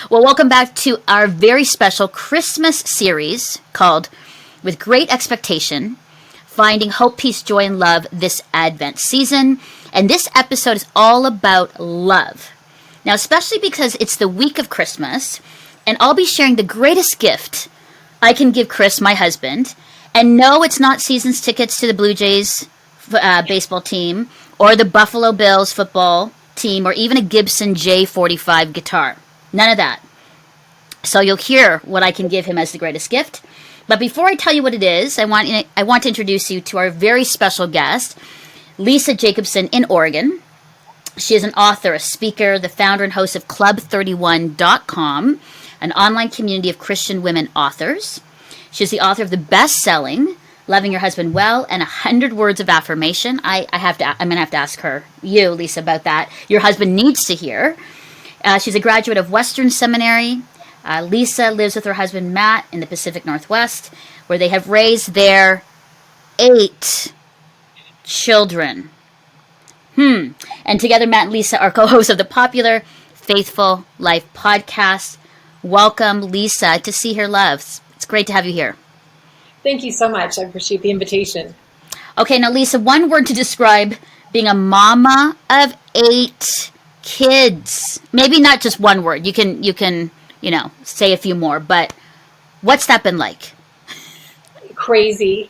Well, welcome back to our very special Christmas series called With Great Expectation, Finding Hope, Peace, Joy, and Love this Advent season. And this episode is all about love. Now, especially because it's the week of Christmas, and I'll be sharing the greatest gift I can give Chris, my husband. And no, it's not season's tickets to the Blue Jays baseball team, or the Buffalo Bills football team, or even a Gibson J45 guitar. None of that. So you'll hear what I can give him as the greatest gift. But before I tell you what it is, I want to introduce you to our very special guest, Lisa Jacobson in Oregon. She is an author, a speaker, the founder and host of Club31.com, an online community of Christian women authors. She's the author of the best-selling Loving Your Husband Well and 100 Words of Affirmation. I'm going to have to ask you, Lisa, about that. Your husband needs to hear. She's a graduate of Western Seminary. Lisa lives with her husband, Matt, in the Pacific Northwest, where they have raised their 8 children. And together, Matt and Lisa are co-hosts of the popular Faithful Life podcast. Welcome, Lisa, to See Her Loves. It's great to have you here. Thank you so much. I appreciate the invitation. Okay, now, Lisa, one word to describe being a mama of 8 kids. Maybe not just one word. You can, say a few more, but what's that been like? Crazy.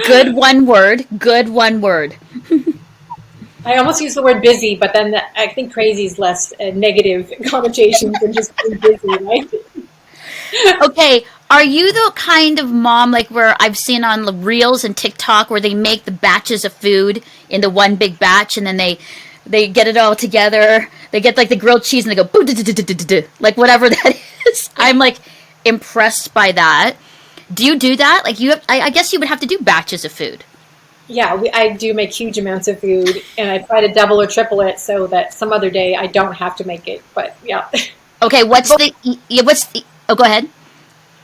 Good one word. I almost use the word busy, but then I think crazy is less negative connotations than just being busy, right? Okay, are you the kind of mom like where I've seen on the Reels and TikTok where they make the batches of food in the one big batch and then they get it all together. They get like the grilled cheese and they go boo like whatever that is. I'm like impressed by that. Do you do that? Like I guess you would have to do batches of food. Yeah, I do make huge amounts of food, and I try to double or triple it so that some other day I don't have to make it. But yeah. Okay, oh, go ahead.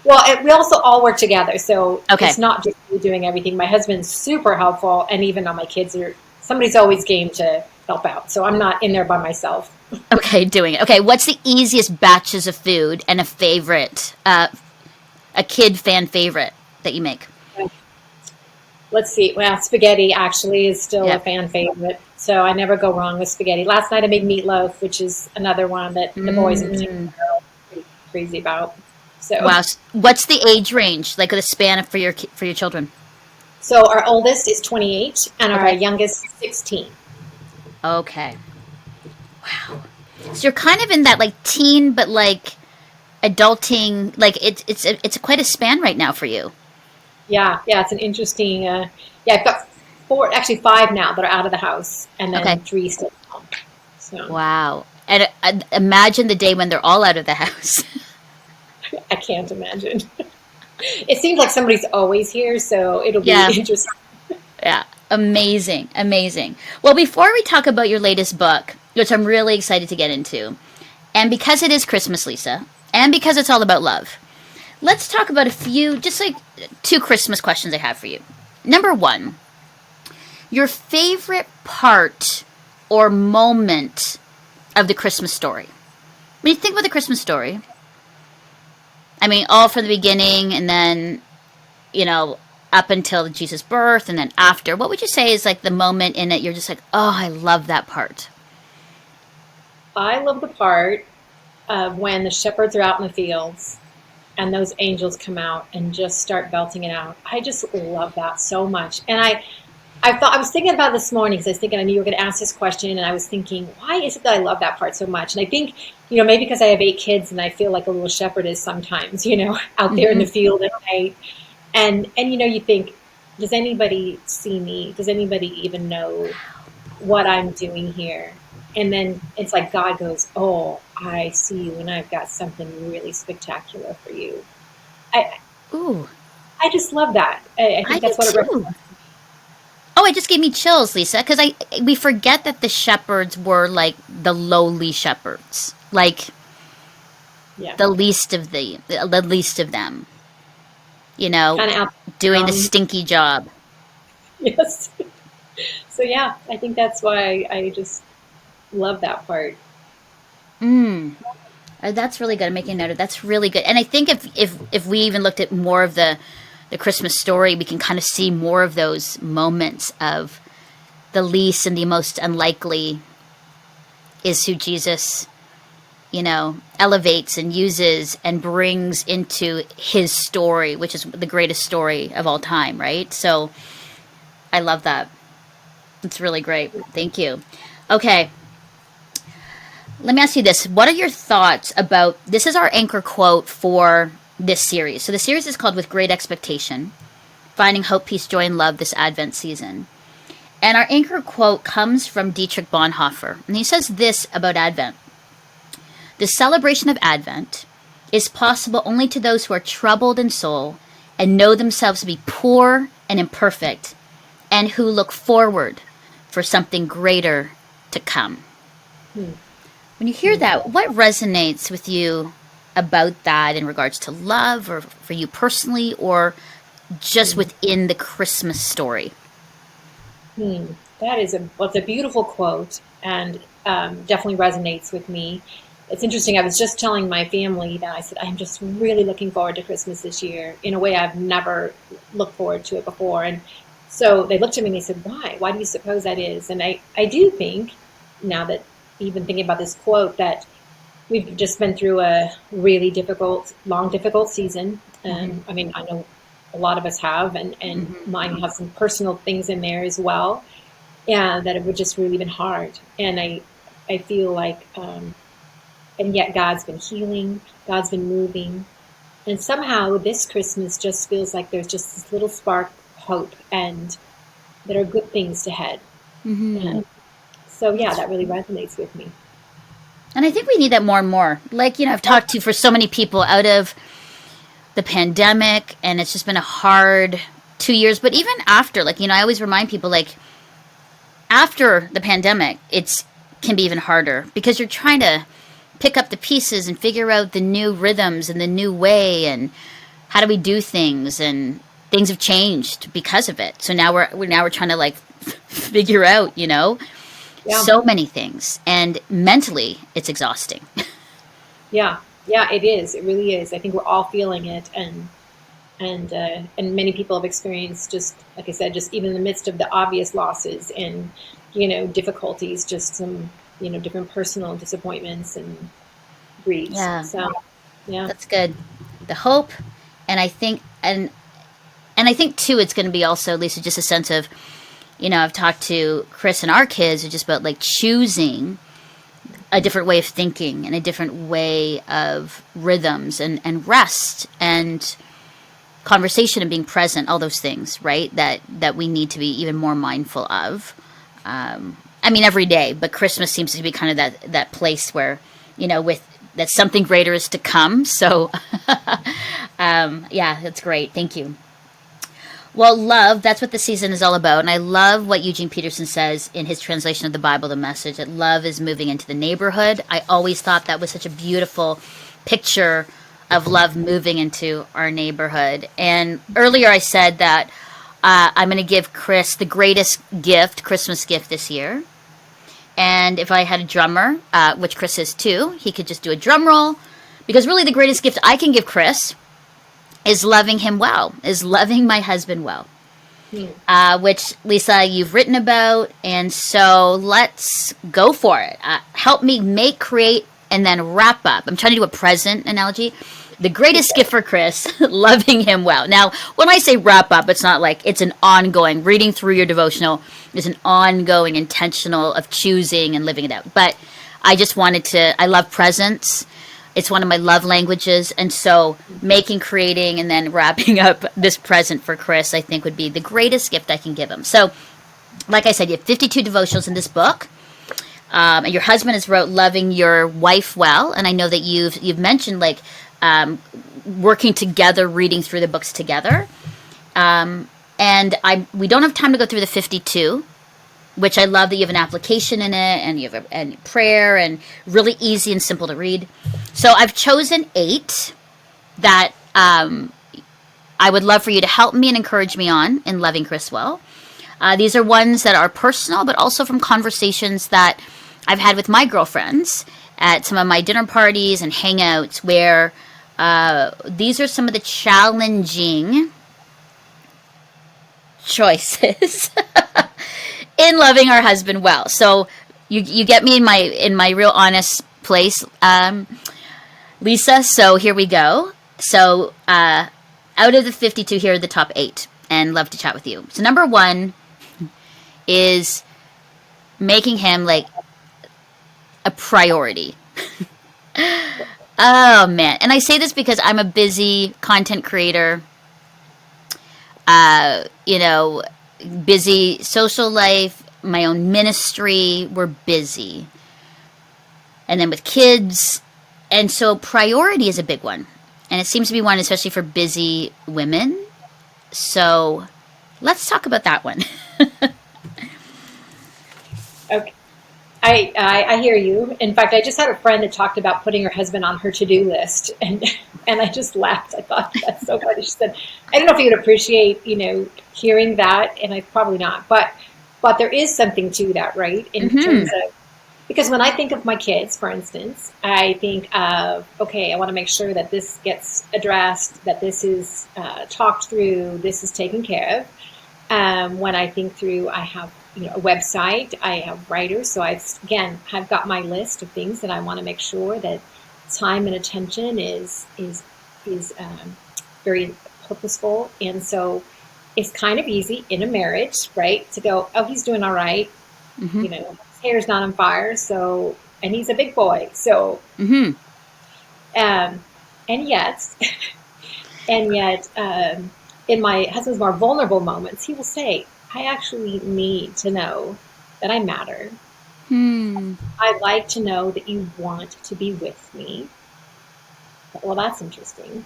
Well, we also all work together, so okay. It's not just me doing everything. My husband's super helpful, and even on my kids, somebody's always game to help out. So I'm not in there by myself. Okay, doing it. Okay, what's the easiest batches of food and a favorite, a kid fan favorite that you make? Let's see. Well, spaghetti actually is still a fan favorite. So I never go wrong with spaghetti. Last night I made meatloaf, which is another one that the boys in particular are pretty crazy about. So, wow. What's the age range, like the span for your children? So our oldest is 28 and our youngest is 16. Okay. Wow. So you're kind of in that like teen, but like adulting, like it's quite a span right now for you. Yeah, it's an interesting. I've got 5 now that are out of the house, and then 3 still home. So. Wow! And imagine the day when they're all out of the house. I can't imagine. It seems like somebody's always here, so it'll be interesting. Yeah, amazing. Well, before we talk about your latest book, which I'm really excited to get into, and because it is Christmas, Lisa, and because it's all about love. Let's talk about a few, just like 2 Christmas questions I have for you. Number 1, your favorite part or moment of the Christmas story. When you think about the Christmas story, I mean, all from the beginning and then, up until Jesus' birth and then after, what would you say is like the moment in it you're just like, oh, I love that part? I love the part of when the shepherds are out in the fields and those angels come out and just start belting it out. I just love that so much. And I was thinking about it this morning because I was thinking I knew you were going to ask this question, and I was thinking, why is it that I love that part so much? And I think, maybe because I have 8 kids and I feel like a little shepherdess sometimes, out there in the field at night. And you think, does anybody see me? Does anybody even know what I'm doing here? And then it's like God goes, oh, I see you, and I've got something really spectacular for you. I just love that. I think that's what it represents. Oh, it just gave me chills, Lisa, because we forget that the shepherds were like the lowly shepherds, like the least of them. Doing the stinky job. Yes. So I think that's why I just Love that part. That's really good. I'm making a note of that's really good. And I think if we even looked at more of the Christmas story, we can kind of see more of those moments of the least and the most unlikely is who Jesus, elevates and uses and brings into his story, which is the greatest story of all time, right? So I love that. It's really great. Thank you. Okay, let me ask you this. What are your thoughts about this? Is our anchor quote for this series. So the series is called With Great Expectation, Finding Hope, Peace, Joy, and Love this Advent season. And our anchor quote comes from Dietrich Bonhoeffer. And he says this about Advent: the celebration of Advent is possible only to those who are troubled in soul and know themselves to be poor and imperfect, and who look forward for something greater to come. Hmm. When you hear that, what resonates with you about that in regards to love, or for you personally, or just within the Christmas story? Hmm. That is a beautiful quote, and definitely resonates with me. It's interesting. I was just telling my family that I said I'm just really looking forward to Christmas this year in a way I've never looked forward to it before. And so they looked at me and they said, "Why? Why do you suppose that is?" And I do think now that even thinking about this quote that we've just been through a really difficult, long, difficult season. Mm-hmm. And I mean, I know a lot of us have, and Mm-hmm. mine have some personal things in there as well. And that it would just really been hard. And I feel like, and yet God's been healing, God's been moving. And somehow this Christmas just feels like there's just this little spark of hope and there are good things ahead. Mm-hmm. And so, yeah, That's that really resonates with me. And I think we need that more and more. Like, I've Oh, talked to for so many people out of the pandemic, and it's just been a hard 2 years. But even after, like, I always remind people, like, after the pandemic, it's can be even harder because you're trying to pick up the pieces and figure out the new rhythms and the new way and how do we do things, and things have changed because of it. So now we're trying to like figure out, yeah. so many things, and mentally it's exhausting. Yeah, yeah, it is. It really is. I think we're all feeling it, and many people have experienced just like I said, just even in the midst of the obvious losses and difficulties, just some different personal disappointments and griefs. Yeah, So yeah, that's good. The hope, and I think too, it's going to be also, Lisa, just a sense of, I've talked to Chris and our kids just about like choosing a different way of thinking and a different way of rhythms and rest and conversation and being present, all those things, right? That we need to be even more mindful of. I mean, every day, but Christmas seems to be kind of that place where, with that something greater is to come. So, yeah, that's great. Thank you. Well, love, that's what the season is all about. And I love what Eugene Peterson says in his translation of the Bible, The Message, that love is moving into the neighborhood. I always thought that was such a beautiful picture of love moving into our neighborhood. And earlier I said that I'm going to give Chris the greatest gift, Christmas gift this year. And if I had a drummer, which Chris is too, he could just do a drum roll. Because really the greatest gift I can give Chris is loving him well, is loving my husband well, hmm. which, Lisa, you've written about. And so let's go for it. Help me make, create, and then wrap up. I'm trying to do a present analogy. The greatest gift for Chris, loving him well. Now, when I say wrap up, it's not like it's an ongoing, reading through your devotional is an ongoing, intentional of choosing and living it out. But I just wanted to, I love presents. It's one of my love languages. And so making, creating, and then wrapping up this present for Chris, I think would be the greatest gift I can give him. So, like I said, you have 52 devotionals in this book. And your husband has wrote loving your wife well. And I know that you've mentioned like working together, reading through the books together. And we don't have time to go through the 52, which I love that you have an application in it and you have a prayer and really easy and simple to read. So I've chosen 8 that I would love for you to help me and encourage me on in loving Chris well. These are ones that are personal, but also from conversations that I've had with my girlfriends at some of my dinner parties and hangouts where these are some of the challenging choices in loving our husband well. So you get me in my real honest place, Lisa. So here we go. So out of the 52, here are the top 8, and love to chat with you. So number 1 is making him like a priority. Oh man. And I say this because I'm a busy content creator, busy social life, my own ministry, we're busy. And then with kids. And so priority is a big one. And it seems to be one especially for busy women. So let's talk about that one. Okay. I hear you. In fact, I just had a friend that talked about putting her husband on her to-do list, and I just laughed. I thought that's so funny. She said, "I don't know if you would appreciate, hearing that," and I probably not, but there is something to that, right? In terms of, because when I think of my kids, for instance, I think of, okay, I want to make sure that this gets addressed, that this is talked through, this is taken care of. When I think through, I have a website, I have writers, so I've got my list of things that I want to make sure that time and attention is very purposeful, and so it's kind of easy in a marriage, right, to go, oh, he's doing all right, his hair's not on fire, so, and he's a big boy, so, and yet. And yet, in my husband's more vulnerable moments, he will say, I actually need to know that I matter. I like to know that you want to be with me. Well, that's interesting.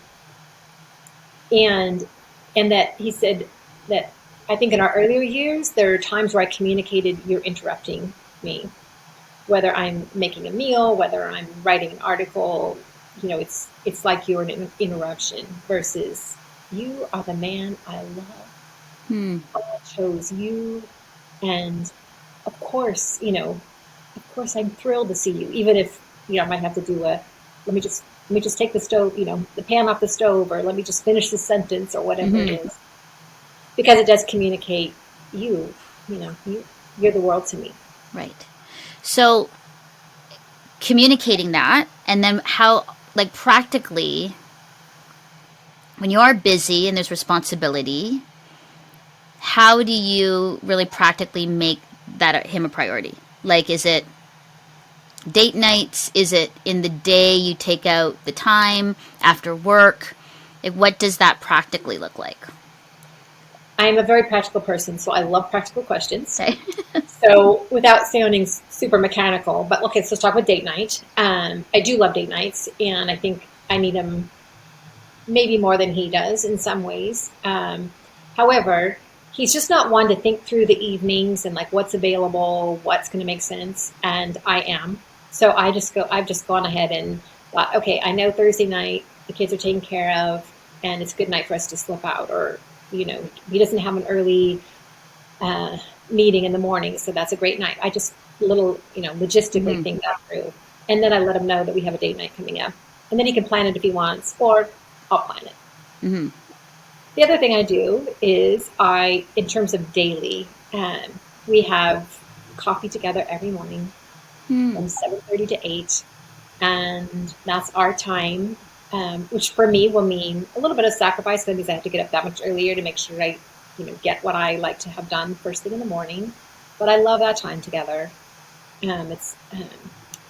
And that he said that I think in our earlier years, there are times where I communicated, you're interrupting me. Whether I'm making a meal, whether I'm writing an article, it's like you're an interruption versus you are the man I love. I chose you, and of course I'm thrilled to see you, even if I might have to do let me just take the stove, the pan off the stove, or let me just finish the sentence, or whatever it is, because it does communicate you're the world to me. Right. So communicating that, and then how, like, practically, when you are busy and there's responsibility, how do you really practically make that him a priority? Like, is it date nights? Is it in the day you take out the time after work? Like, what does that practically look like? I'm a very practical person, so I love practical questions. Okay. So without sounding super mechanical, but okay, so let's talk about date night. I do love date nights, and I think I need them maybe more than he does in some ways. However, he's just not one to think through the evenings and like what's available, what's going to make sense, and I am. So I've just gone ahead and thought, okay, I know Thursday night the kids are taken care of, and it's a good night for us to slip out, or he doesn't have an early meeting in the morning, so that's a great night. I just logistically think that through, and then I let him know that we have a date night coming up, and then he can plan it if he wants, or I'll plan it. The other thing I do is in terms of daily, we have coffee together every morning from 7:30 to 8, and that's our time, which for me will mean a little bit of sacrifice because I have to get up that much earlier to make sure I get what I like to have done first thing in the morning. But I love that time together. It's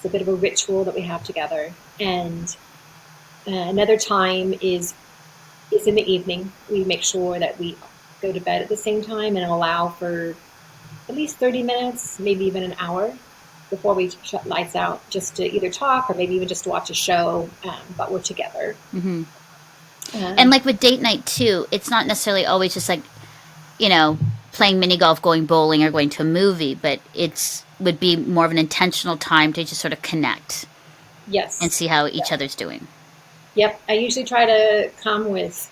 a bit of a ritual that we have together. And another time is in the evening. We make sure that we go to bed at the same time and allow for at least 30 minutes, maybe even an hour before we shut lights out, just to either talk or maybe even just to watch a show, but we're together. And like with date night too, it's not necessarily always just like, playing mini golf, going bowling, or going to a movie, but would be more of an intentional time to just sort of connect. Yes. And see how each other's doing. Yep. I usually try to come with,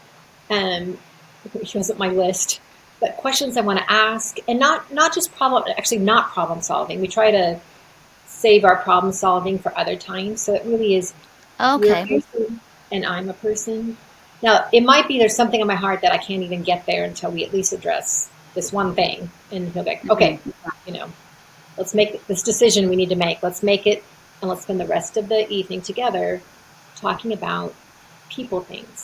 which wasn't my list, but questions I want to ask, and not just not problem solving. We try to save our problem solving for other times. So it really is you're a Okay. person and I'm a person. Now, it might be there's something in my heart that I can't even get there until we at least address this one thing. And he'll be like, Hmm. okay, you know, let's make this decision we need to make. Let's make it, and let's spend the rest of the evening together talking about people things.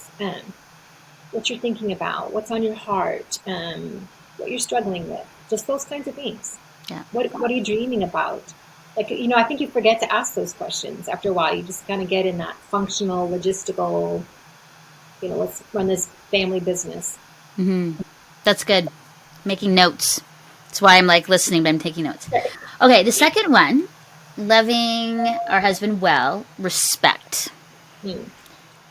What you're thinking about, what's on your heart, what you're struggling with, just those kinds of things. Yeah. What are you dreaming about? Like, I think you forget to ask those questions after a while. You just kind of get in that functional, logistical, let's run this family business. Hmm. That's good. Making notes. That's why I'm like listening, but I'm taking notes. Okay, the second one, loving our husband well, respect. Hmm.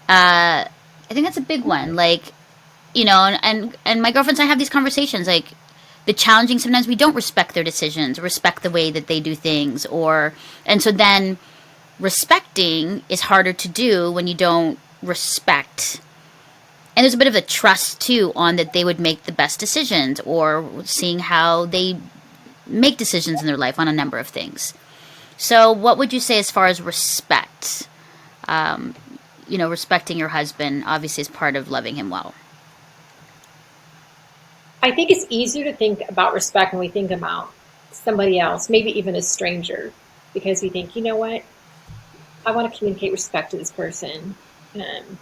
I think that's a big one. Like, and my girlfriends and I have these conversations. Like, the challenging sometimes we don't respect their decisions, respect the way that they do things, and so then respecting is harder to do when you don't respect. And there's a bit of a trust too on that they would make the best decisions, or seeing how they make decisions in their life on a number of things. So, what would you say as far as respect? Respecting your husband obviously is part of loving him well. I think it's easier to think about respect when we think about somebody else, maybe even a stranger, because we think, you know what, I want to communicate respect to this person,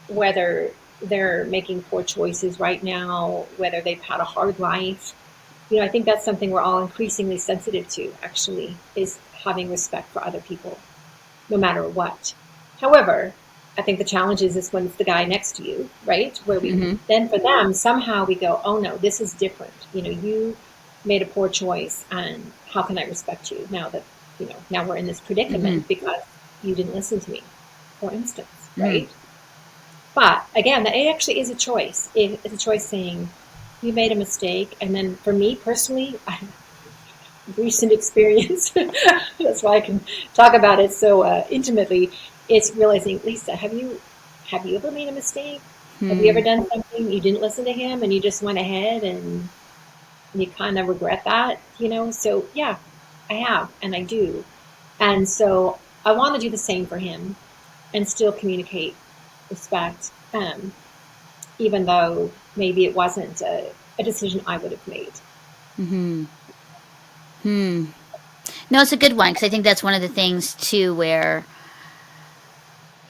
whether they're making poor choices right now, whether they've had a hard life. I think that's something we're all increasingly sensitive to, actually, is having respect for other people, no matter what. However, I think the challenge is when it's the guy next to you, right? Where we Mm-hmm. then for them somehow we go, oh no, this is different. You made a poor choice, and how can I respect you now that now we're in this Mm-hmm. predicament because you didn't listen to me, for instance, Mm-hmm. right? But again, that it actually is a choice. It's a choice saying you made a mistake, and then for me personally, I recent experience. That's why I can talk about it so intimately. It's realizing, Lisa, have you ever made a mistake? Have you ever Hmm. done something you didn't listen to him and you just went ahead and you kind of regret that? So yeah, I have and I do, and so I want to do the same for him and still communicate respect, even though maybe it wasn't a decision I would have made. Mm-hmm. Hmm. No, it's a good one because I think that's one of the things too where,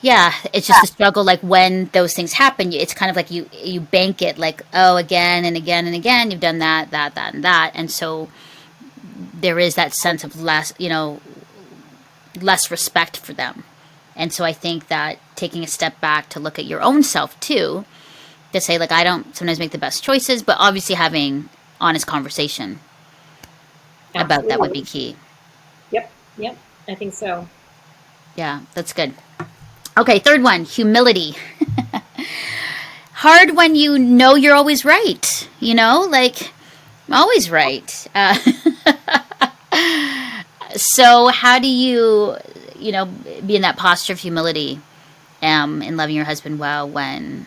yeah, it's just a struggle. Like when those things happen, it's kind of like you bank it like, oh, again and again and again you've done that and that, and so there is that sense of less respect for them. And so I think that taking a step back to look at your own self too, to say like I don't sometimes make the best choices, but obviously having honest conversation about that would be Absolutely. key. Yep. Yep. I think so. Yeah, that's good. Okay, third one, humility. Hard when you know you're always right. Like I'm always right. So how do you be in that posture of humility, in loving your husband well when,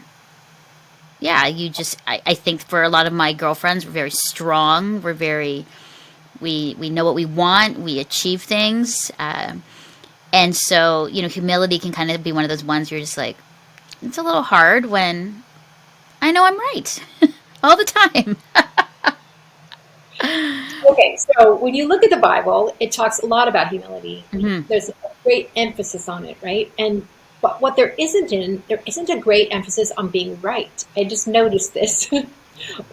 yeah, I think for a lot of my girlfriends, we're very strong. We know what we want. We achieve things. And so, humility can kind of be one of those ones you're just like, it's a little hard when I know I'm right all the time. Okay, so when you look at the Bible, it talks a lot about humility. Hmm. There's a great emphasis on it, right? And but what there isn't a great emphasis on being right. I just noticed this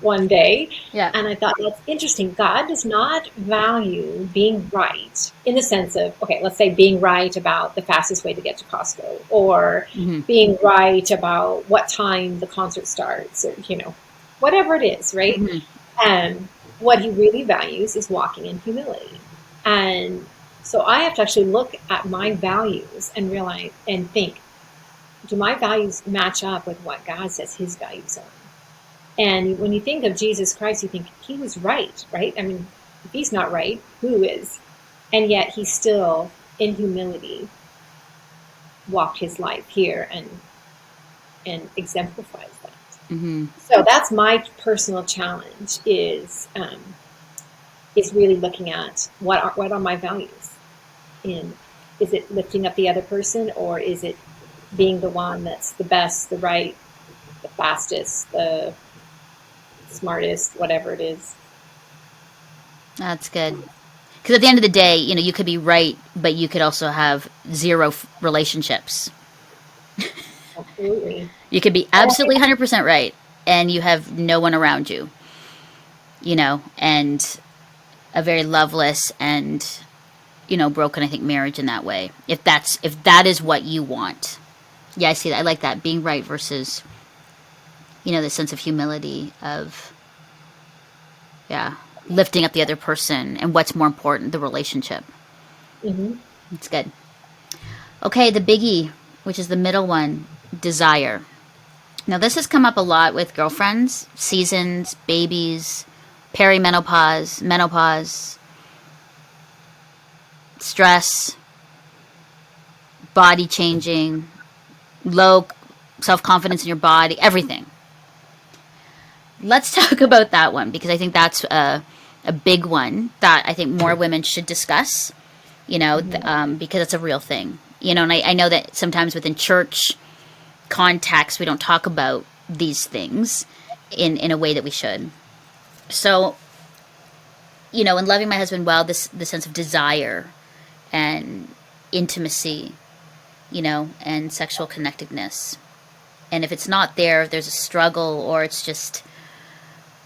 one day, Yeah. and I thought that's interesting. God does not value being right in the sense of, okay, let's say being right about the fastest way to get to Costco, or Hmm. being right about what time the concert starts, or whatever it is, right? Hmm. And what he really values is walking in humility. And so I have to actually look at my values and realize and think, do my values match up with what God says his values are? And when you think of Jesus Christ, you think he was right, right? I mean, if he's not right, who is? And yet he still, in humility, walked his life here and exemplifies that. Hmm. So that's my personal challenge is really looking at what are my values in is it lifting up the other person, or is it being the one that's the best, the right, the fastest, the smartest, whatever it is? That's good. Because at the end of the day, you could be right, but you could also have zero relationships. Absolutely. You could be absolutely 100% right, and you have no one around you, and a very loveless and, broken, I think, marriage in that way. If that is what you want. Yeah, I see that. I like that. Being right versus, the sense of humility of, yeah, lifting up the other person and what's more important, the relationship. Mm-hmm. It's good. Okay, the biggie, which is the middle one, desire. Now, this has come up a lot with girlfriends, seasons, babies, perimenopause, menopause, stress, body changing, low self confidence in your body, everything. Let's talk about that one because I think that's a big one that I think more women should discuss, because it's a real thing. And I know that sometimes within church context, we don't talk about these things in a way that we should. So, in loving my husband well, the sense of desire and intimacy, and sexual connectedness. And if it's not there, if there's a struggle, or it's just,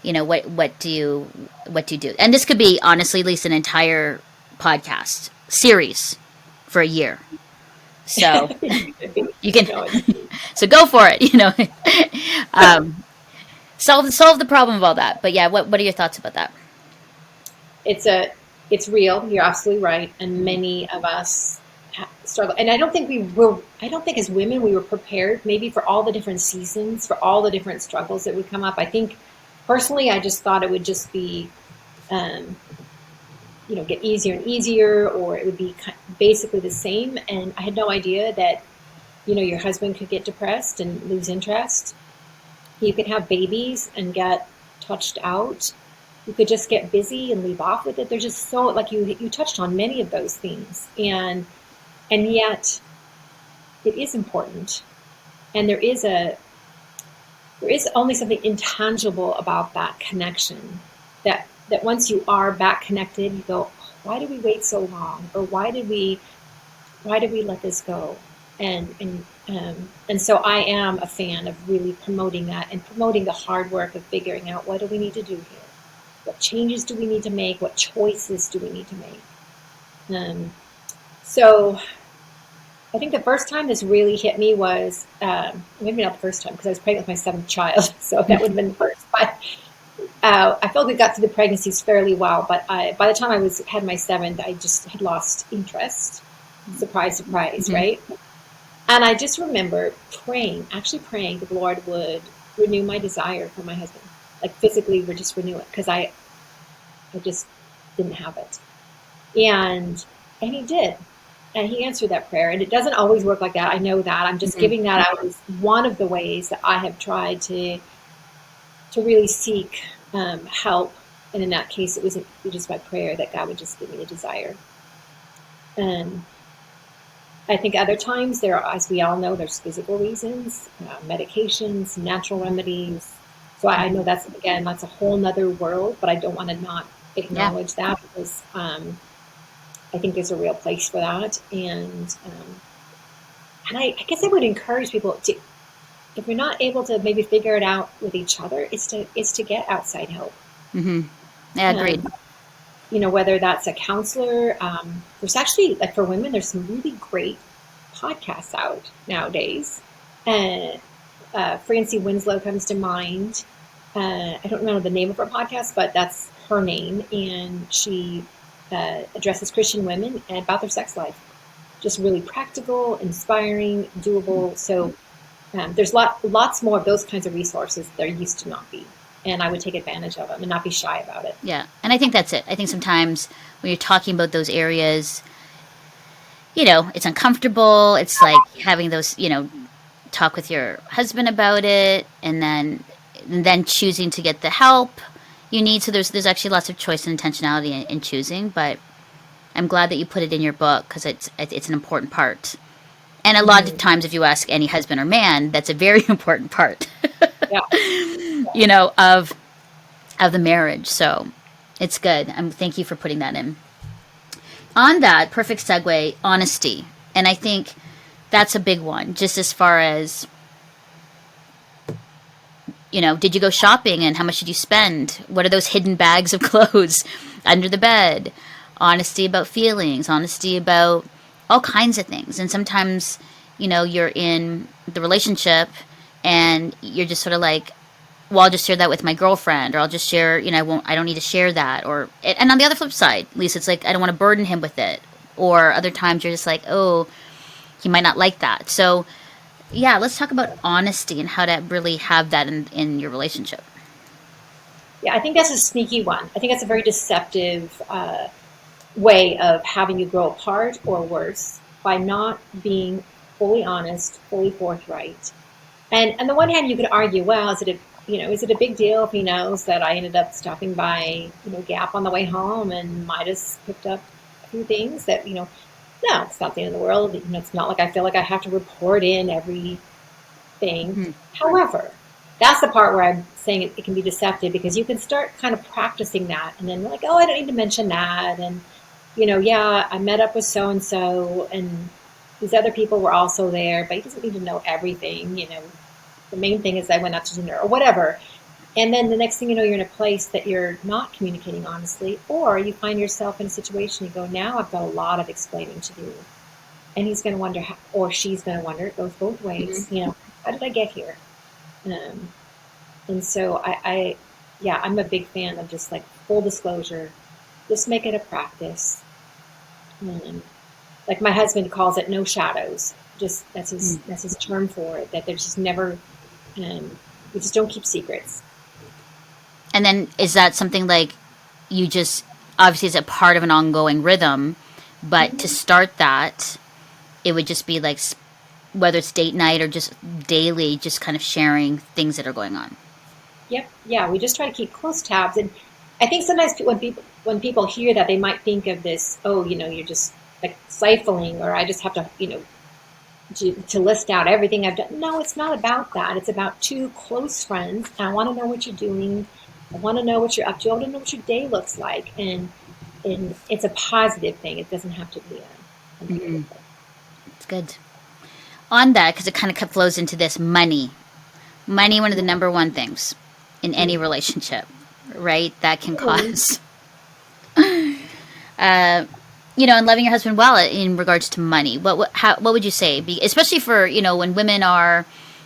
what do you do? And this could be honestly at least an entire podcast series for a year. So you can, so go for it. Solve the problem of all that. But yeah, what are your thoughts about that? It's real. You're absolutely right, and many of us struggle. And I don't think as women we were prepared maybe for all the different seasons, for all the different struggles that would come up. I think personally, I just thought it would just be, um, get easier and easier, or it would be basically the same. And I had no idea that, your husband could get depressed and lose interest. You could have babies and get touched out. You could just get busy and leave off with it. There's just so, like you touched on many of those things, and yet it is important. And there is only something intangible about that connection, that once you are back connected, you go, why did we wait so long, or why did we let this go? And so I am a fan of really promoting that, and promoting the hard work of figuring out, what do we need to do here, what changes do we need to make, what choices do we need to make. So I think the first time this really hit me was, maybe not the first time because I was pregnant with my seventh child, so that would have been the first. But I felt we got through the pregnancies fairly well. But by the time I had my seventh, I just had lost interest. Surprise, surprise, mm-hmm. Right? And I just remember actually praying that the Lord would renew my desire for my husband, like physically, would just renew it, because I just didn't have it, and He did. And He answered that prayer. And it doesn't always work like that. I know that. I'm just mm-hmm. giving that out as one of the ways that I have tried to really seek help. And in that case, it was just by prayer that God would just give me a desire. And I think other times as we all know, there's physical reasons, medications, natural remedies. So I know that's a whole nother world, but I don't want to not acknowledge that, because I think there's a real place for that. And I guess I would encourage people to, if you're not able to maybe figure it out with each other, is to get outside help. Mm-hmm. Yeah, agreed. Whether that's a counselor. There's actually, like for women, there's some really great podcasts out nowadays. Francie Winslow comes to mind. I don't remember the name of her podcast, but that's her name. And she addresses Christian women and about their sex life. Just really practical, inspiring, doable. So there's lots more of those kinds of resources there used to not be. And I would take advantage of them and not be shy about it. Yeah, and I think that's it. I think sometimes when you're talking about those areas, it's uncomfortable. It's like having those, talk with your husband about it, and then choosing to get the help you need. So there's actually lots of choice and intentionality in choosing. But I'm glad that you put it in your book because it's an important part. And a lot of times, if you ask any husband or man, that's a very important part, Yeah. of the marriage. So it's good. Thank you for putting that in. On that, perfect segue, honesty. And I think that's a big one, just as far as, did you go shopping and how much did you spend? What are those hidden bags of clothes under the bed? Honesty about feelings, honesty about all kinds of things. And sometimes, you're in the relationship and you're just sort of like, well, I'll just share that with my girlfriend, or I'll just share, I don't need to share that. And on the other flip side, Lisa, it's like, I don't want to burden him with it. Or other times you're just like, oh, he might not like that. So, yeah, let's talk about honesty and how to really have that in your relationship. Yeah, I think that's a sneaky one. I think that's a very deceptive way of having you grow apart, or worse, by not being fully honest, fully forthright. And on the one hand, you could argue, well, is it a big deal if he knows that I ended up stopping by, Gap on the way home and Midas picked up a few things that, no, it's not the end of the world. It's not like I feel like I have to report in everything. Mm-hmm. However, that's the part where I'm saying it can be deceptive, because you can start kind of practicing that and then like, oh, I don't need to mention that. And, yeah, I met up with so and so and these other people were also there, but he doesn't need to know everything. The main thing is I went out to dinner or whatever. And then the next thing you know, you're in a place that you're not communicating honestly, or you find yourself in a situation, you go, now I've got a lot of explaining to do. And he's going to wonder, or she's going to wonder, it goes both ways, how did I get here? Um, and so yeah, I'm a big fan of just like full disclosure, just make it a practice. Like my husband calls it no shadows. Just that's his term for it, that there's just never, we just don't keep secrets. And then is that something like you just, obviously it's a part of an ongoing rhythm, but to start that, it would just be like, whether it's date night or just daily, just kind of sharing things that are going on. Yep. Yeah. We just try to keep close tabs. And I think sometimes when people hear that, they might think of this, oh, you're just like stifling, or I just have to, to list out everything I've done. No, it's not about that. It's about two close friends. And I want to know what you're doing. I want to know what you're up to. I want to know what your day looks like. And it's a positive thing. It doesn't have to be a negative thing. It's good. On that, because it kind of flows into this money. Money, one of the number one things in any relationship, right? That can cause, and loving your husband well in regards to money. What would you say? Especially for, when women are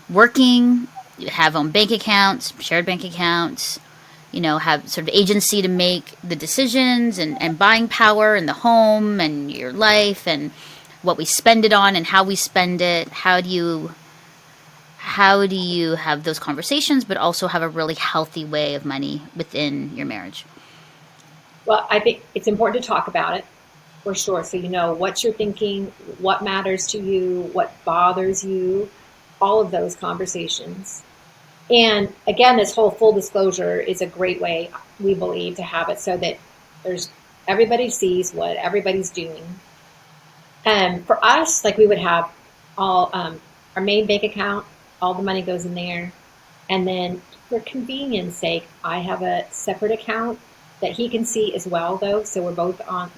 working, have own bank accounts, shared bank accounts, have sort of agency to make the decisions and buying power in the home and your life and what we spend it on and how we spend it. How do you have those conversations, but also have a really healthy way of money within your marriage? Well, I think it's important to talk about it, for sure. So you know what you're thinking, what matters to you, what bothers you, all of those conversations. And again, this whole full disclosure is a great way, we believe, to have it so that there's everybody sees what everybody's doing. And for us, like we would have all our main bank account, all the money goes in there. And then for convenience sake, I have a separate account that he can see as well, though. So we're both on,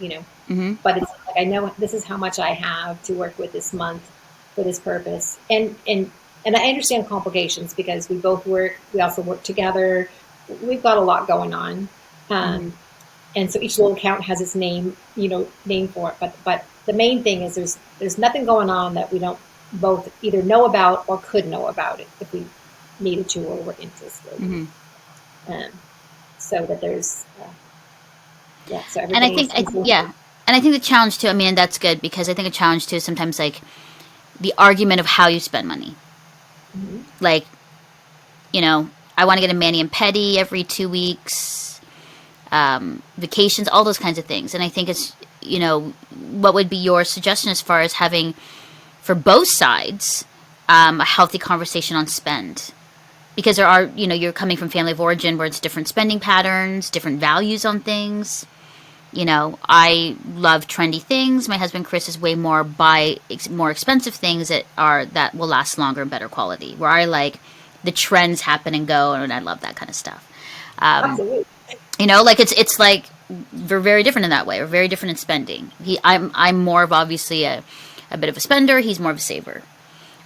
but it's like, I know this is how much I have to work with this month for this purpose. And I understand complications because we both work. We also work together. We've got a lot going on. And so each little account has its name, name for it. But the main thing is there's nothing going on that we don't both either know about or could know about it if we needed to or were interested. So that there's, so everything. And I think, and I think the challenge too, and that's good, because I think a challenge too is sometimes like the argument of how you spend money. Like, I want to get a mani and pedi every 2 weeks, vacations, all those kinds of things. And I think it's, what would be your suggestion as far as having, for both sides, a healthy conversation on spend? Because there are, you're coming from family of origin where it's different spending patterns, different values on things. I love trendy things. My husband Chris is way more buy more expensive things that will last longer and better quality. Where I like the trends happen and go, and I love that kind of stuff. Absolutely. Like it's like we're very different in that way. We're very different in spending. I'm more of obviously a bit of a spender. He's more of a saver.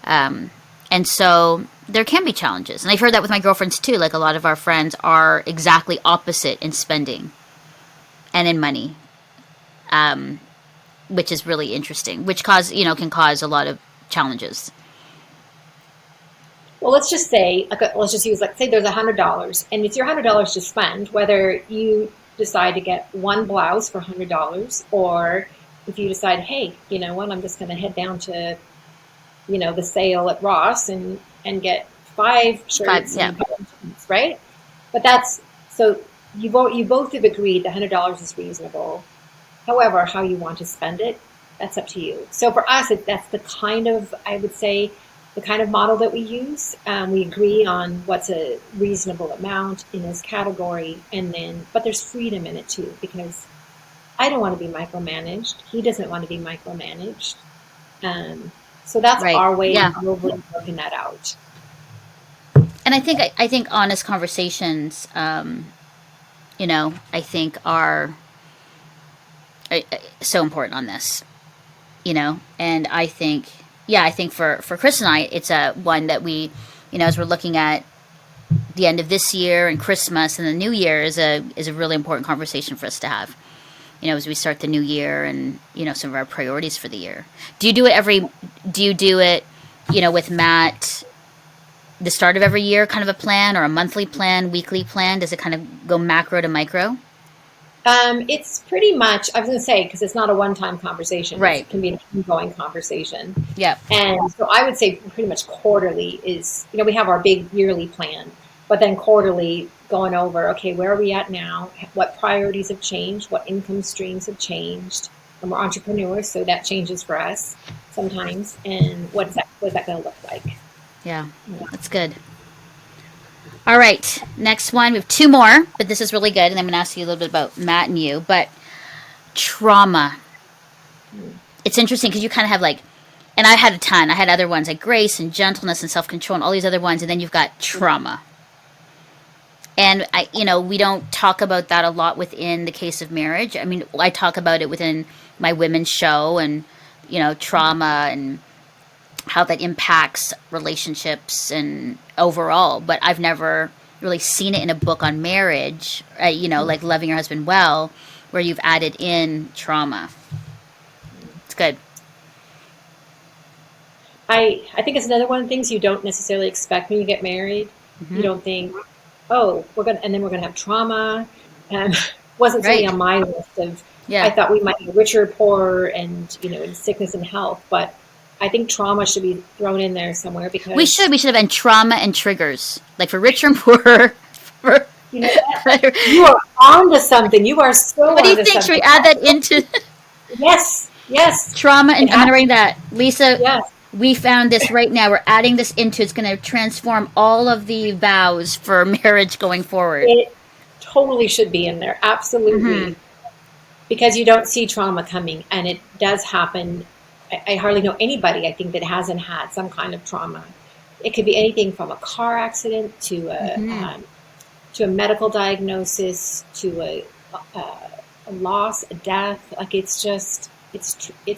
And so there can be challenges. And I've heard that with my girlfriends too. Like a lot of our friends are exactly opposite in spending and in money, which is really interesting, which can cause a lot of challenges. Well, let's just say, let's just use, like, say there's $100, and it's your $100 to spend, whether you decide to get one blouse for $100, or if you decide, hey, you know what, I'm just going to head down to, the sale at Ross and get 5 shirts Yeah. and buttons, right? But that's, so you both have agreed the $100 is reasonable. However, how you want to spend it, that's up to you. So for us, that's the kind of, I would say, the kind of model that we use. We agree on what's a reasonable amount in this category, but there's freedom in it too, because I don't want to be micromanaged. He doesn't want to be micromanaged. So that's Right. our way Yeah. of really working that out. And I think honest conversations, I think are so important on this. And I think for Chris and I, it's a one that we, as we're looking at the end of this year and Christmas and the New Year is a really important conversation for us to have. As we start the new year and some of our priorities for the year. Do you do it with Matt? The start of every year, kind of a plan, or a monthly plan, weekly plan? Does it kind of go macro to micro? It's pretty much, I was going to say, because it's not a one-time conversation. Right. It can be an ongoing conversation. Yep. And so I would say pretty much quarterly is, we have our big yearly plan, but then quarterly going over, okay, where are we at now? What priorities have changed? What income streams have changed? And we're entrepreneurs, so that changes for us sometimes. And what is that going to look like? Yeah, that's good. All right, next one. We have two more, but this is really good. And I'm going to ask you a little bit about Matt and you. But trauma. It's interesting because you kind of have and I had a ton. I had other ones like grace and gentleness and self-control and all these other ones. And then you've got trauma. And we don't talk about that a lot within the case of marriage. I mean, I talk about it within my women's show and, trauma and how that impacts relationships and overall. But I've never really seen it in a book on marriage, like Loving Your Husband Well, where you've added in trauma. It's good. I think it's another one of the things you don't necessarily expect when you get married. Mm-hmm. You don't think, oh, we're going to have trauma. Wasn't really on my list of, I thought we might be richer, poorer, and, in sickness and health. But I think trauma should be thrown in there somewhere because we should have been trauma and triggers, like for richer and poorer. You are on to something. You are so. What do you think? Something. Should we add that into? Yes. Trauma, and I'm going to write that, Lisa. Yes. We found this right now. We're adding this into. It's going to transform all of the vows for marriage going forward. It totally should be in there. Absolutely. Mm-hmm. Because you don't see trauma coming, and it does happen. I hardly know anybody, I think, that hasn't had some kind of trauma. It could be anything from a car accident to a medical diagnosis to a loss, a death. Like it's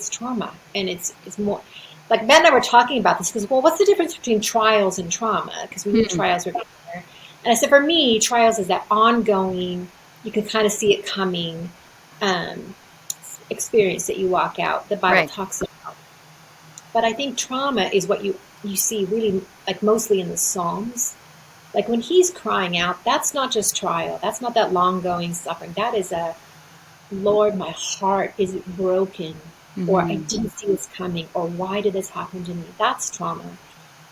trauma, and it's more. Like Ben and I were talking about this because, well, what's the difference between trials and trauma? Because we knew trials were there. And I said, for me, trials is that ongoing. You can kind of see it coming. Experience that you walk out, the Bible talks about. But I think trauma is what you see really, like, mostly in the Psalms. Like when he's crying out, that's not just trial. That's not that long going suffering. That is Lord, my heart is broken, or I didn't see this coming, or why did this happen to me? That's trauma.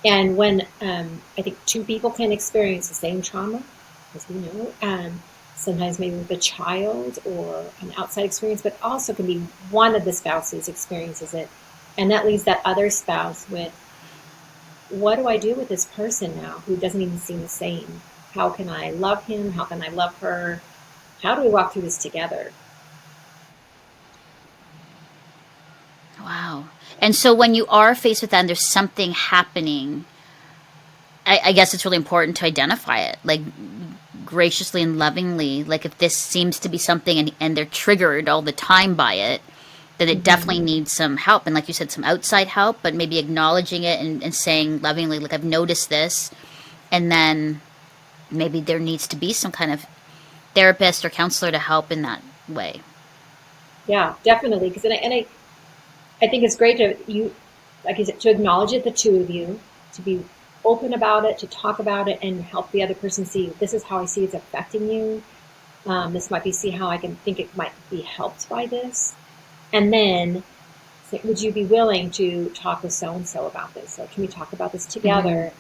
And when I think two people can experience the same trauma, as we know, sometimes maybe with a child or an outside experience, but also can be one of the spouses experiences it. And that leaves that other spouse with, what do I do with this person now who doesn't even seem the same? How can I love him? How can I love her? How do we walk through this together? And so when you are faced with that and there's something happening, I guess it's really important to identify it, like graciously and lovingly. Like if this seems to be something and they're triggered all the time by it, then it definitely needs some help. And like you said, some outside help, but maybe acknowledging it and saying lovingly, like, I've noticed this. And then maybe there needs to be some kind of therapist or counselor to help in that way. Yeah, definitely. Because I think it's great to you, like you said, to acknowledge it, the two of you, to be open about it, to talk about it, and help the other person see this is how I see it's affecting you. This might be see how I can think it might be helped by this, and then say, would you be willing to talk with so and so about this? Or can we talk about this together?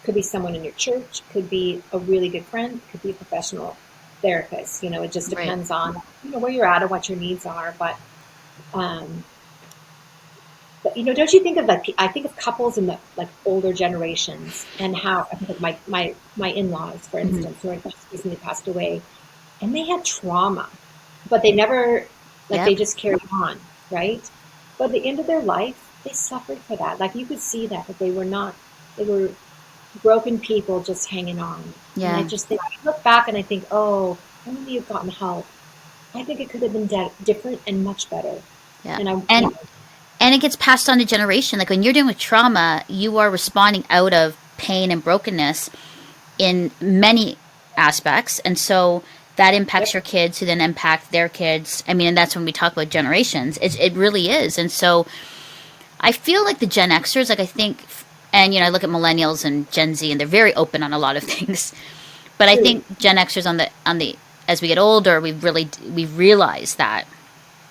Could be someone in your church, could be a really good friend, could be a professional therapist. It just Right. depends on where you're at and what your needs are, um, but don't you think of I think of couples in the like older generations and how I think of my in-laws, for instance, who just recently passed away, and they had trauma, but they never they Yep. just carried on, right? But at the end of their life, they suffered for that. Like you could see that they were not, they were broken people just hanging on. And I Yeah. just think, I look back and I think, oh, only you've gotten help. I think it could have been different and much better. Yeah. And And it gets passed on to generation. Like when you're dealing with trauma, you are responding out of pain and brokenness in many aspects. And so that impacts yep, your kids who then impact their kids. I mean, and that's when we talk about generations. It really is. And so I feel like the Gen Xers, like I think, and I look at millennials and Gen Z, and they're very open on a lot of things. But I true. think Gen Xers on the as we get older, we realize that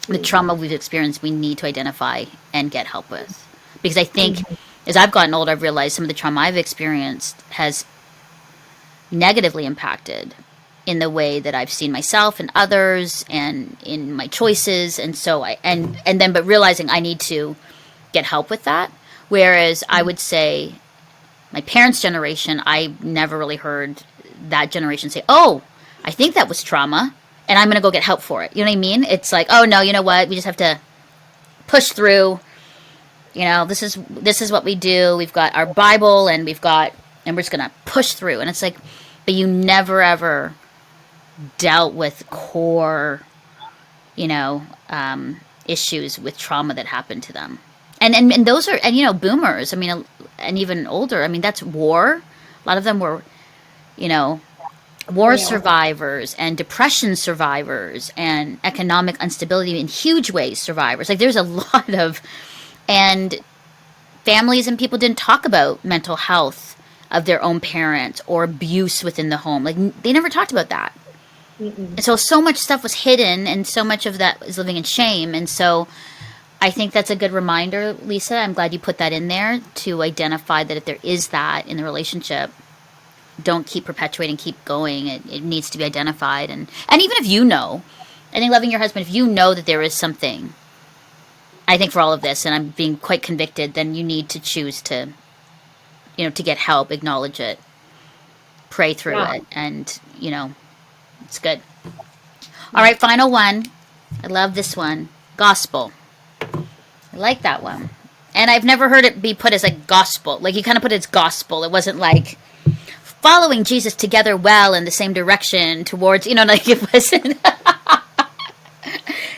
the trauma we've experienced, we need to identify and get help with. Because I think as I've gotten older, I've realized some of the trauma I've experienced has negatively impacted in the way that I've seen myself and others and in my choices. And so but realizing I need to get help with that. Whereas I would say my parents' generation, I never really heard that generation say, "Oh, I think that was trauma, and I'm going to go get help for it." You know what I mean? It's like, "Oh no, you know what? We just have to push through. This is what we do. We've got our Bible, and we're just going to push through." And it's like, but you never ever dealt with core, you know, issues with trauma that happened to them. And those are, and boomers. I mean, and even older. I mean, that's war. A lot of them were, you know, war Yeah. survivors and depression survivors and economic instability in huge ways survivors. Like there's a lot of, and families and people didn't talk about mental health of their own parents or abuse within the home. Like they never talked about that. Mm-mm. And so much stuff was hidden and so much of that is living in shame. And so I think that's a good reminder, Lisa. I'm glad you put that in there to identify that if there is that in the relationship, don't keep perpetuating, keep going. It needs to be identified. And even if I think loving your husband, if you know that there is something, I think for all of this, and I'm being quite convicted, then you need to choose to, to get help, acknowledge it, pray through Yeah. it, and, it's good. All right, final one. I love this one. Gospel. I like that one. And I've never heard it be put as like gospel. Like you kind of put it as gospel. It wasn't like following Jesus together well in the same direction towards, like it wasn't.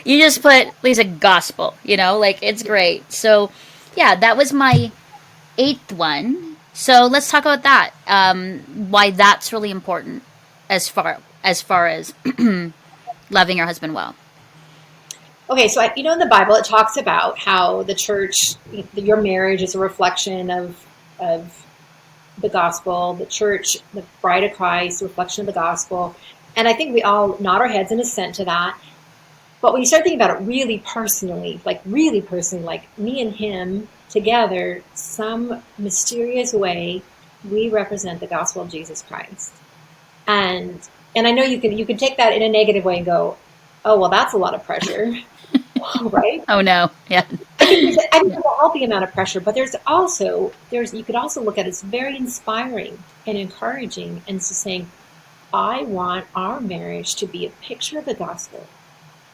You just put Lisa gospel, like it's great. So, yeah, that was my 8th one. So let's talk about that. Why that's really important as far as loving your husband well. Okay, so in the Bible it talks about how the church, your marriage is a reflection of the gospel, the church, the bride of Christ, a reflection of the gospel. And I think we all nod our heads in assent to that. But when you start thinking about it really personally, like me and him together, some mysterious way, we represent the gospel of Jesus Christ. And and I know you can take that in a negative way and go, oh well, that's a lot of pressure, right? Oh no, yeah, I think there's a healthy amount of pressure, but there's you could also look at it as very inspiring and encouraging, and so saying, I want our marriage to be a picture of the gospel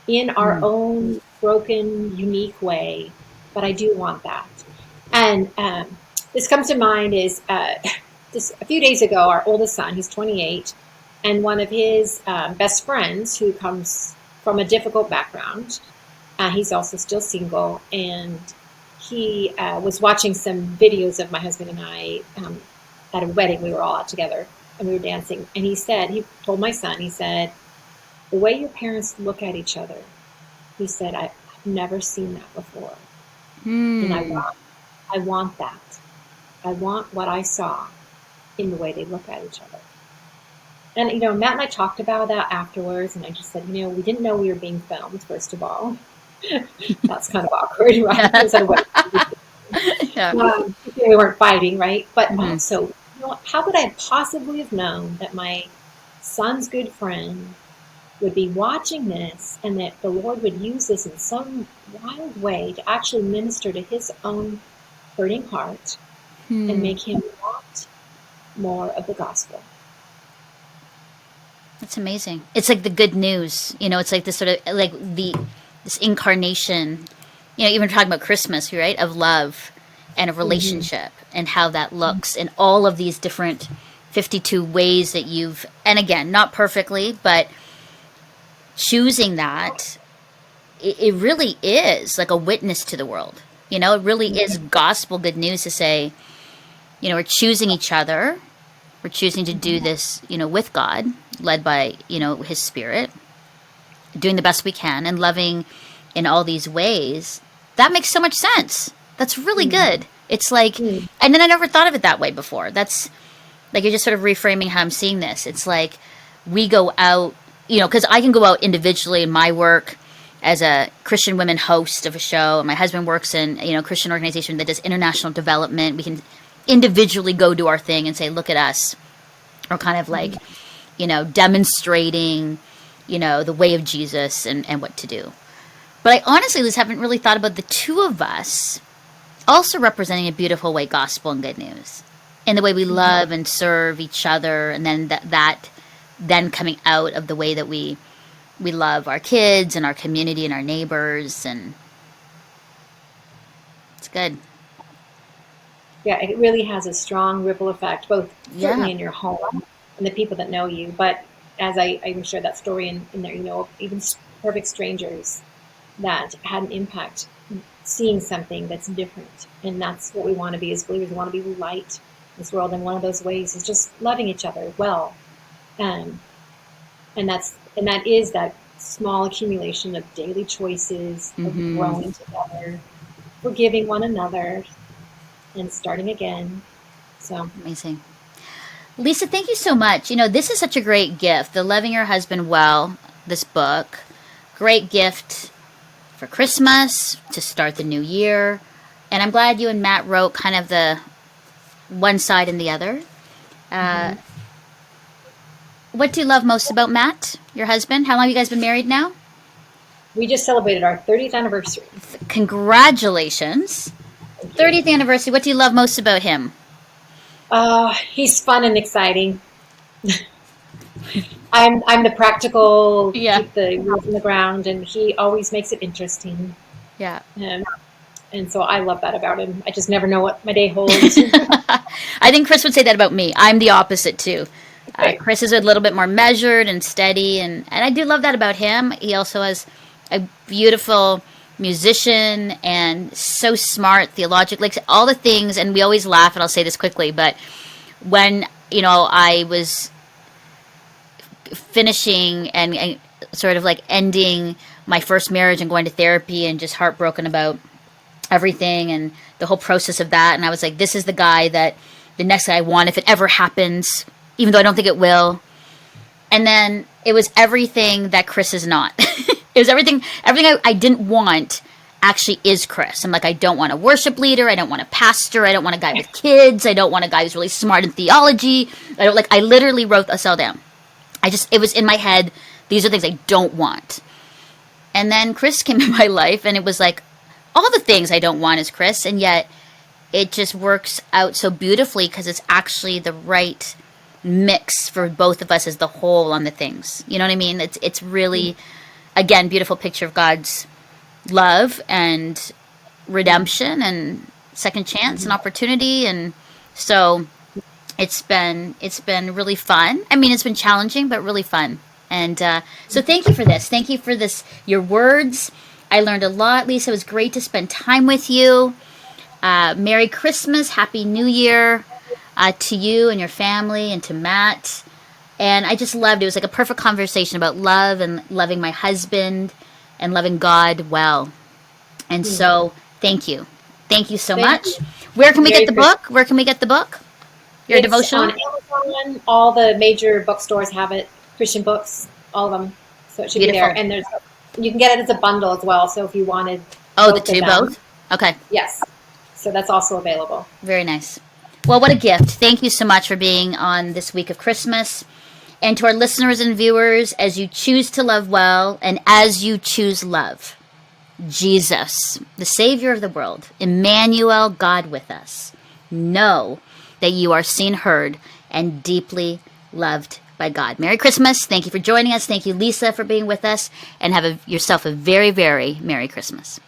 in our own broken, unique way, but I do want that. And this comes to mind is just a few days ago, our oldest son, he's 28, and one of his best friends who comes from a difficult background, he's also still single, and he was watching some videos of my husband and I at a wedding. We were all out together and we were dancing. And he told my son, he said, the way your parents look at each other, he said, I've never seen that before. And I want that. I want what I saw in the way they look at each other. And, Matt and I talked about that afterwards, and I just said, we didn't know we were being filmed, first of all. That's kind of awkward, right? Yeah. We weren't fighting, right? But also, how could I possibly have known that my son's good friend would be watching this and that the Lord would use this in some wild way to actually minister to his own hurting heart and make him want more of the gospel? That's amazing. It's like the good news, it's like this sort of like this incarnation, even talking about Christmas, right? Of love and of relationship and how that looks in all of these different 52 ways that and again, not perfectly, but choosing that, it really is like a witness to the world. It really is gospel good news to say, we're choosing each other. We're choosing to do this, with God, led by, his Spirit, doing the best we can and loving in all these ways. That makes so much sense. That's really good. It's like, and then I never thought of it that way before. That's like, you're just sort of reframing how I'm seeing this. It's like we go out, because I can go out individually in my work as a Christian women host of a show. And my husband works in, a Christian organization that does international development. We can individually go do our thing and say, look at us. Or kind of like, demonstrating, the way of Jesus and what to do. But I honestly, Liz, haven't really thought about the two of us also representing a beautiful way gospel and good news. In the way we love and serve each other, and then that then coming out of the way that we love our kids and our community and our neighbors, and it's good. Yeah, it really has a strong ripple effect, both certainly in your home and the people that know you. But as I even shared that story in there, even perfect strangers that had an impact, seeing something that's different. And that's what we want to be as believers. We want to be light in this world. And one of those ways is just loving each other well. And that is that small accumulation of daily choices, of growing together, forgiving one another, and starting again. So amazing. Lisa, thank you so much. This is such a great gift. The Loving Your Husband Well, this book, great gift for Christmas, to start the new year. And I'm glad you and Matt wrote kind of the one side and the other. What do you love most about Matt, your husband? How long have you guys been married now? We just celebrated our 30th anniversary. Congratulations. 30th anniversary. What do you love most about him? He's fun and exciting. I'm the practical, keep the roots in the ground, and he always makes it interesting. Yeah. And so I love that about him. I just never know what my day holds. I think Chris would say that about me. I'm the opposite too. Chris is a little bit more measured and steady, and I do love that about him. He also has a beautiful musician and so smart theologically, like all the things. And we always laugh, and I'll say this quickly, but when I was finishing and sort of like ending my first marriage and going to therapy and just heartbroken about everything and the whole process of that, and I was like, this is the guy that the next guy I want if it ever happens, even though I don't think it will. And then it was everything that Chris is not. It was everything I didn't want actually is Chris. I'm like, I don't want a worship leader. I don't want a pastor. I don't want a guy with kids. I don't want a guy who's really smart in theology. I literally wrote this all down. It was in my head. These are things I don't want. And then Chris came in my life, and it was like, all the things I don't want is Chris, and yet it just works out so beautifully because it's actually the right mix for both of us as the whole on the things. You know what I mean? It's really, again, beautiful picture of God's love and redemption and second chance and opportunity. And so it's been really fun. I mean, it's been challenging, but really fun. And so thank you for this. Thank you for this, your words. I learned a lot. Lisa, it was great to spend time with you. Merry Christmas, Happy New Year to you and your family and to Matt. And I just loved it. It was like a perfect conversation about love and loving my husband and loving God well. And so thank you. Thank you so much. you. Where can we Merry get the book? Where can we get the book? Your It's devotional? on Amazon. All the major bookstores have it. Christian books, all of them. So it should Beautiful. be there. And you can get it as a bundle as well. So if you wanted Oh, the both of two them, both? Okay. yes. So that's also available. Very nice. Well, what a gift. Thank you so much for being on this week of Christmas. And to our listeners and viewers, as you choose to love well and as you choose love, Jesus, the Savior of the world, Emmanuel, God with us, know that you are seen, heard, and deeply loved by God. Merry Christmas. Thank you for joining us. Thank you, Lisa, for being with us. And have yourself a very, very Merry Christmas.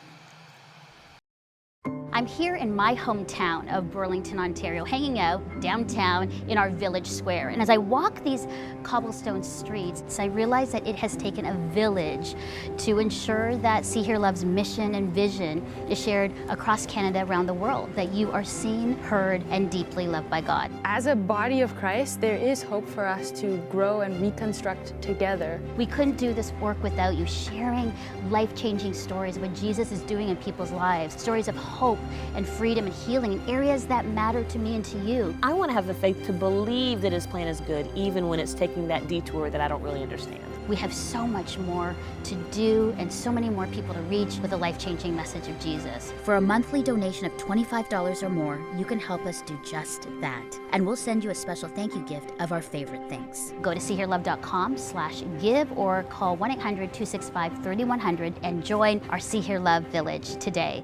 I'm here in my hometown of Burlington, Ontario, hanging out downtown in our village square. And as I walk these cobblestone streets, I realize that it has taken a village to ensure that See Hear Love's mission and vision is shared across Canada, around the world, that you are seen, heard, and deeply loved by God. As a body of Christ, there is hope for us to grow and reconstruct together. We couldn't do this work without you sharing life-changing stories of what Jesus is doing in people's lives, stories of hope and freedom and healing in areas that matter to me and to you. I want to have the faith to believe that His plan is good, even when it's taking that detour that I don't really understand. We have so much more to do and so many more people to reach with the life-changing message of Jesus. For a monthly donation of $25 or more, you can help us do just that. And we'll send you a special thank you gift of our favorite things. Go to seehearlove.com/give or call 1-800-265-3100 and join our See Hear Love Village today.